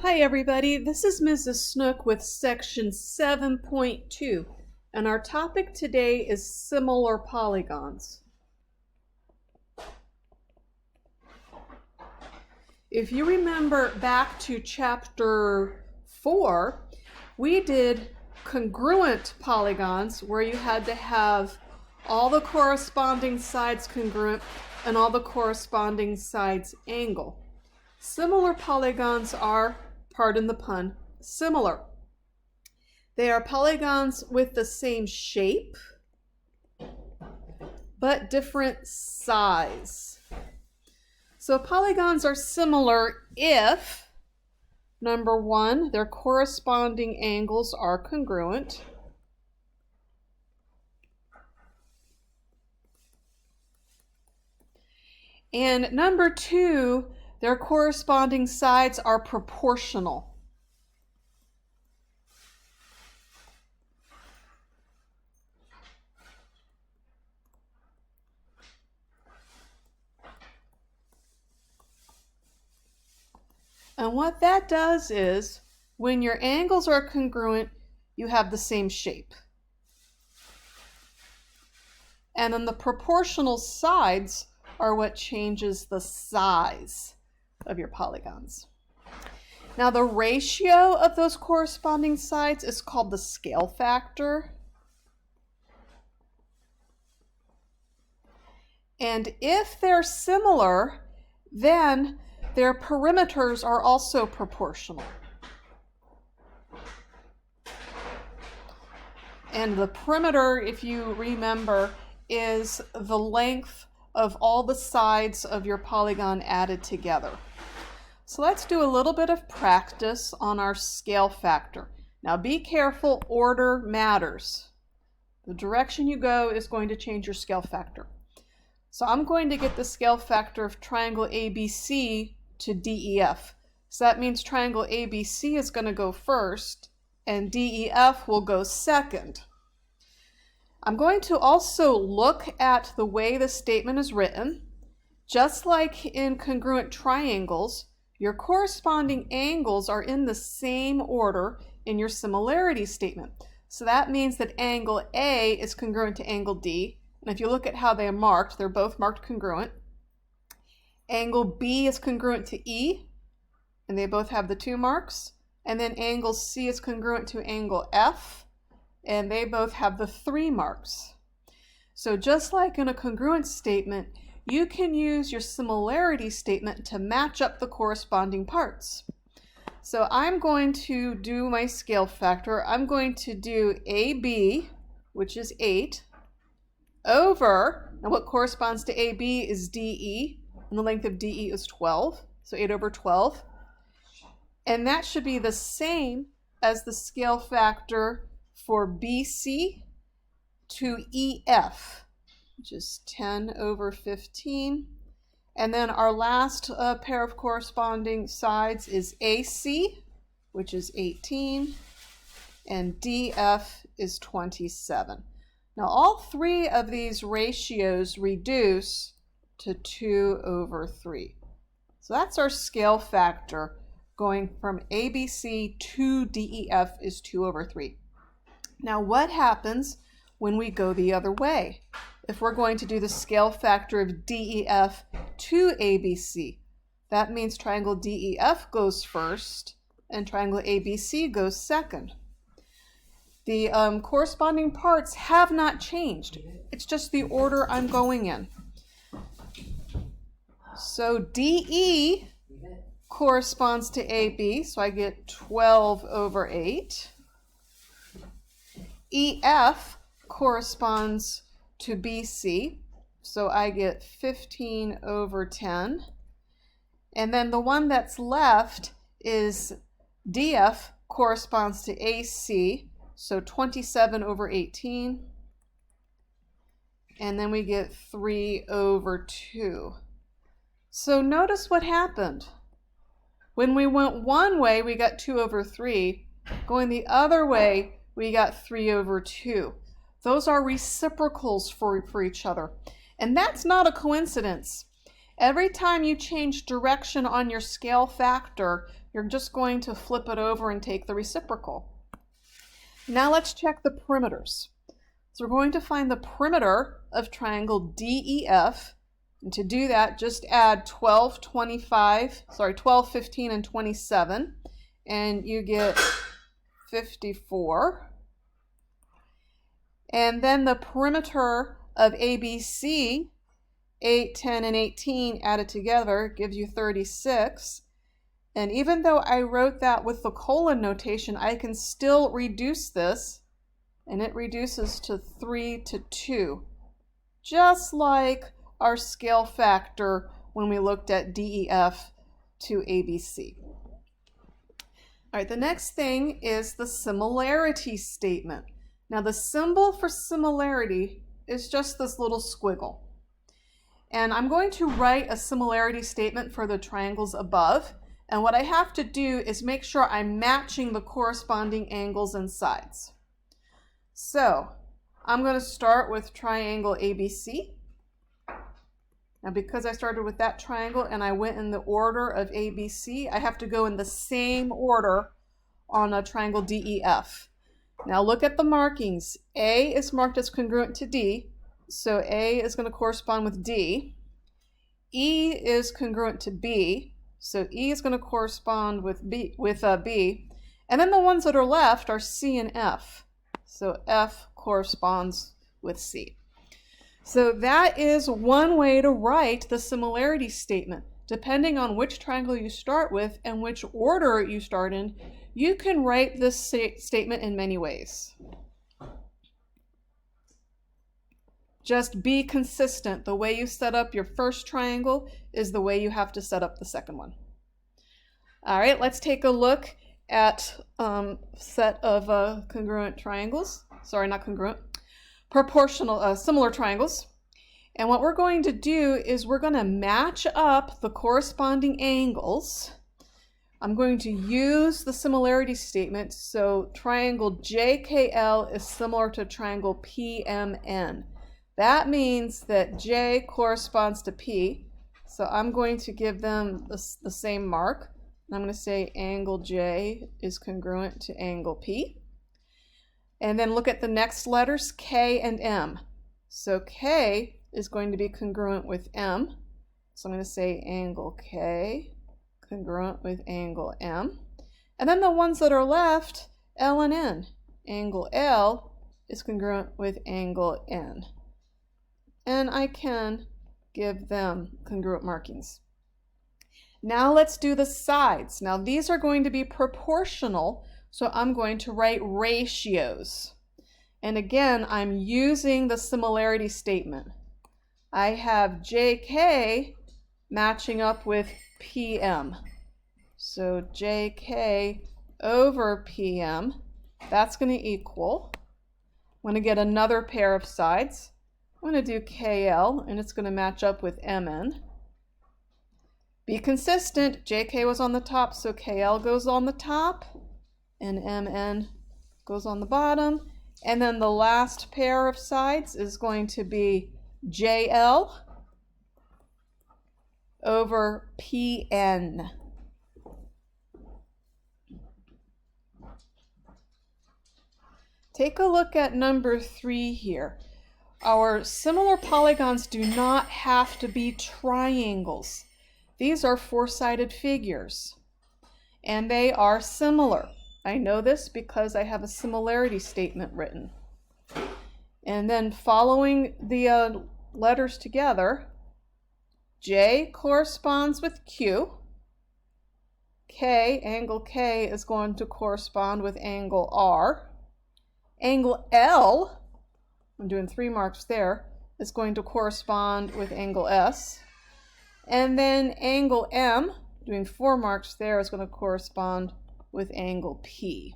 Hi everybody, this is Mrs. Snook with section 7.2 and our topic today is similar polygons. If you remember back to chapter 4, we did congruent polygons where you had to have all the corresponding sides congruent and all the corresponding sides angle. Similar polygons are, pardon the pun, similar. They are polygons with the same shape, but different size. So polygons are similar if, number one, their corresponding angles are congruent. And number two, their corresponding sides are proportional. And what that does is, when your angles are congruent, you have the same shape. And then the proportional sides are what changes the size of your polygons. Now the ratio of those corresponding sides is called the scale factor. And if they're similar, then their perimeters are also proportional. And the perimeter, if you remember, is the length of all the sides of your polygon added together. So let's do a little bit of practice on our scale factor. Now be careful, order matters. The direction you go is going to change your scale factor. So I'm going to get the scale factor of triangle ABC to DEF. So that means triangle ABC is going to go first and DEF will go second. I'm going to also look at the way the statement is written. Just like in congruent triangles, your corresponding angles are in the same order in your similarity statement. So that means that angle A is congruent to angle D. And if you look at how they are marked, they're both marked congruent. Angle B is congruent to E, and they both have the 2 marks. And then angle C is congruent to angle F, and they both have the 3 marks. So just like in a congruent statement, you can use your similarity statement to match up the corresponding parts. So I'm going to do my scale factor. I'm going to do AB, which is 8, over, and what corresponds to AB is DE, and the length of DE is 12, so 8 over 12. And that should be the same as the scale factor for BC to EF, which is 10 over 15. And then our last pair of corresponding sides is AC, which is 18, and DF is 27. Now all 3 of these ratios reduce to 2 over 3. So that's our scale factor going from ABC to DEF is 2 over 3. Now what happens when we go the other way? If we're going to do the scale factor of DEF to ABC, that means triangle DEF goes first and triangle ABC goes second. The corresponding parts have not changed. It's just the order I'm going in. So DE corresponds to AB, so I get 12 over 8. EF corresponds to BC, so I get 15 over 10. And then the one that's left is DF corresponds to AC, so 27 over 18. And then we get 3 over 2. So notice what happened. When we went one way, we got 2 over 3. Going the other way, we got 3 over 2. Those are reciprocals for each other. And that's not a coincidence. Every time you change direction on your scale factor, you're just going to flip it over and take the reciprocal. Now let's check the perimeters. So we're going to find the perimeter of triangle DEF. And to do that, just add 12, 15, and 27, and you get 54. And then the perimeter of ABC, 8, 10, and 18 added together gives you 36. And even though I wrote that with the colon notation, I can still reduce this, and it reduces to 3 to 2, just like our scale factor when we looked at DEF to ABC. All right, the next thing is the similarity statement. Now the symbol for similarity is just this little squiggle. And I'm going to write a similarity statement for the triangles above. And what I have to do is make sure I'm matching the corresponding angles and sides. So I'm going to start with triangle ABC. Now because I started with that triangle and I went in the order of ABC, I have to go in the same order on a triangle DEF. Now look at the markings. A is marked as congruent to D, so A is going to correspond with D. E is congruent to B, so E is going to correspond with B. And then the ones that are left are C and F, so F corresponds with C. So that is one way to write the similarity statement. Depending on which triangle you start with and which order you start in, you can write this statement in many ways. Just be consistent. The way you set up your first triangle is the way you have to set up the second one. All right, let's take a look at a set of congruent triangles. Sorry, not congruent. Proportional, similar triangles. And what we're going to do is we're going to match up the corresponding angles. I'm going to use the similarity statement. So triangle JKL is similar to triangle PMN. That means that J corresponds to P. So I'm going to give them the same mark. I'm going to say angle J is congruent to angle P. And then look at the next letters, K and M. So K is going to be congruent with M. So I'm going to say angle K congruent with angle M. And then the ones that are left, L and N. Angle L is congruent with angle N. And I can give them congruent markings. Now let's do the sides. Now these are going to be proportional, so I'm going to write ratios. And again, I'm using the similarity statement. I have JK matching up with PM. So JK over PM, that's going to equal, I'm going to get another pair of sides. I'm going to do KL, and it's going to match up with MN. Be consistent. JK was on the top, so KL goes on the top, and MN goes on the bottom. And then the last pair of sides is going to be JL over PN. Take a look at number 3 here. Our similar polygons do not have to be triangles. These are four-sided figures, and they are similar. I know this because I have a similarity statement written. And then following the letters together, J corresponds with Q. K, angle K, is going to correspond with angle R. Angle L, I'm doing 3 marks there, is going to correspond with angle S. And then angle M, doing 4 marks there, is going to correspond with angle P.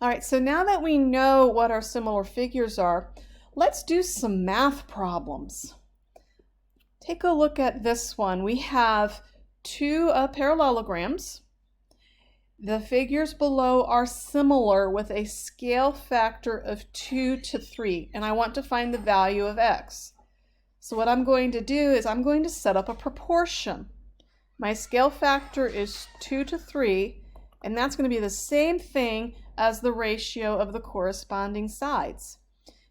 All right, so now that we know what our similar figures are, let's do some math problems. Take a look at this one. We have 2 parallelograms. The figures below are similar with a scale factor of 2 to 3, and I want to find the value of x. So what I'm going to do is I'm going to set up a proportion. My scale factor is 2 to 3, and that's going to be the same thing as the ratio of the corresponding sides.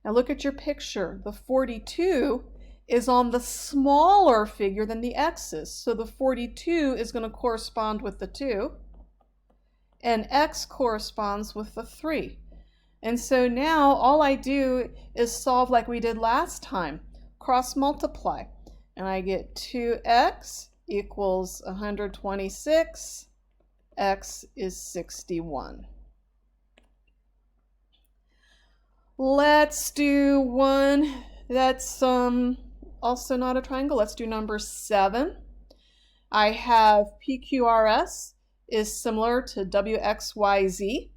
Now look at your picture. The 42 is on the smaller figure than the x's, so the 42 is going to correspond with the 2, and x corresponds with the 3. And so now all I do is solve like we did last time, cross multiply, and I get 2x equals 126, x is 61. Let's do one that's also not a triangle. Let's do number 7. I have Pqrs is similar to Wxyz.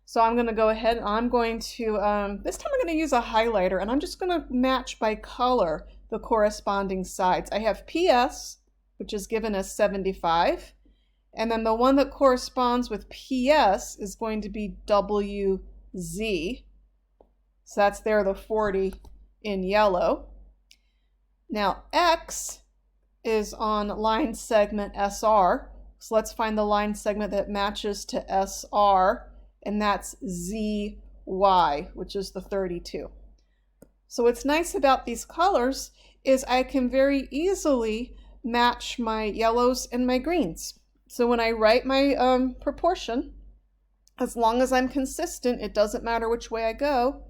So I'm going to go ahead and I'm going to, this time I'm going to use a highlighter, and I'm just going to match by color the corresponding sides. I have PS, which is given as 75, and then the one that corresponds with PS is going to be WZ. So that's there, the 40 in yellow. Now X is on line segment SR. So let's find the line segment that matches to SR, and that's ZY, which is the 32. So what's nice about these colors is I can very easily match my yellows and my greens. So when I write my proportion, as long as I'm consistent, it doesn't matter which way I go.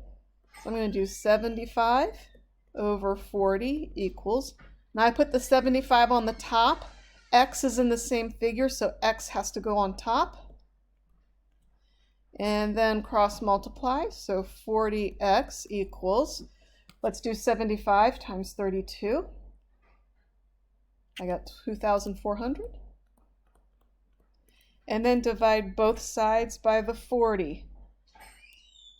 So I'm going to do 75 over 40 equals, now I put the 75 on the top. X is in the same figure, so X has to go on top. And then cross multiply, so 40x equals, let's do 75 times 32. I got 2,400. And then divide both sides by the 40.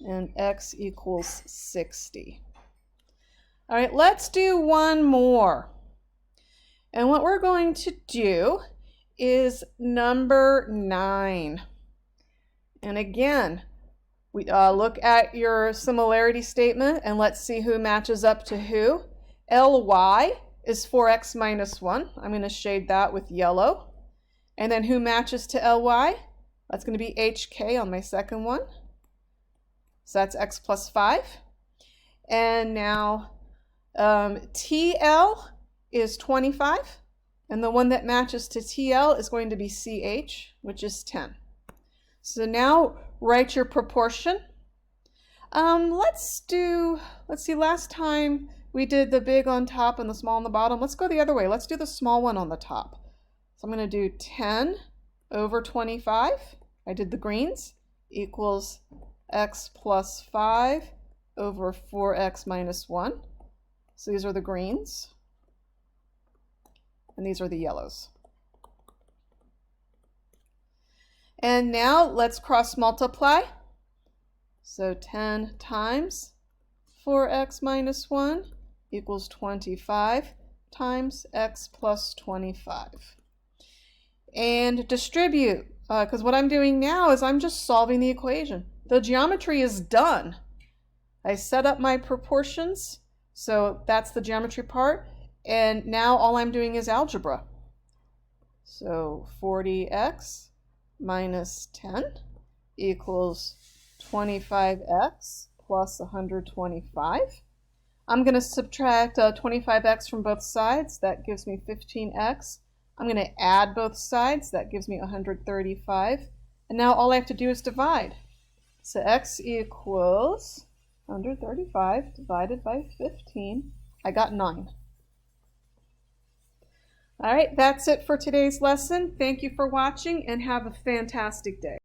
And x equals 60. All right, let's do one more. And what we're going to do is number 9. And again, we look at your similarity statement and let's see who matches up to who. Ly is 4x minus 1. I'm going to shade that with yellow. And then who matches to Ly? That's going to be HK on my second one. So that's x plus 5. And now TL is 25. And the one that matches to TL is going to be CH, which is 10. So now write your proportion. Let's see, last time we did the big on top and the small on the bottom. Let's go the other way. Let's do the small one on the top. So I'm going to do 10 over 25. I did the greens equals x plus 5 over 4x minus 1. So these are the greens. And these are the yellows. And now let's cross multiply. So 10 times 4x minus 1 equals 25 times x plus 25. And distribute, because what I'm doing now is I'm just solving the equation. The geometry is done. I set up my proportions, so that's the geometry part. And now all I'm doing is algebra. So 40x minus 10 equals 25x plus 125. I'm going to subtract 25x from both sides. That gives me 15x. I'm going to add both sides. That gives me 135. And now all I have to do is divide. So x equals 135 divided by 15. I got 9. All right, that's it for today's lesson. Thank you for watching and have a fantastic day.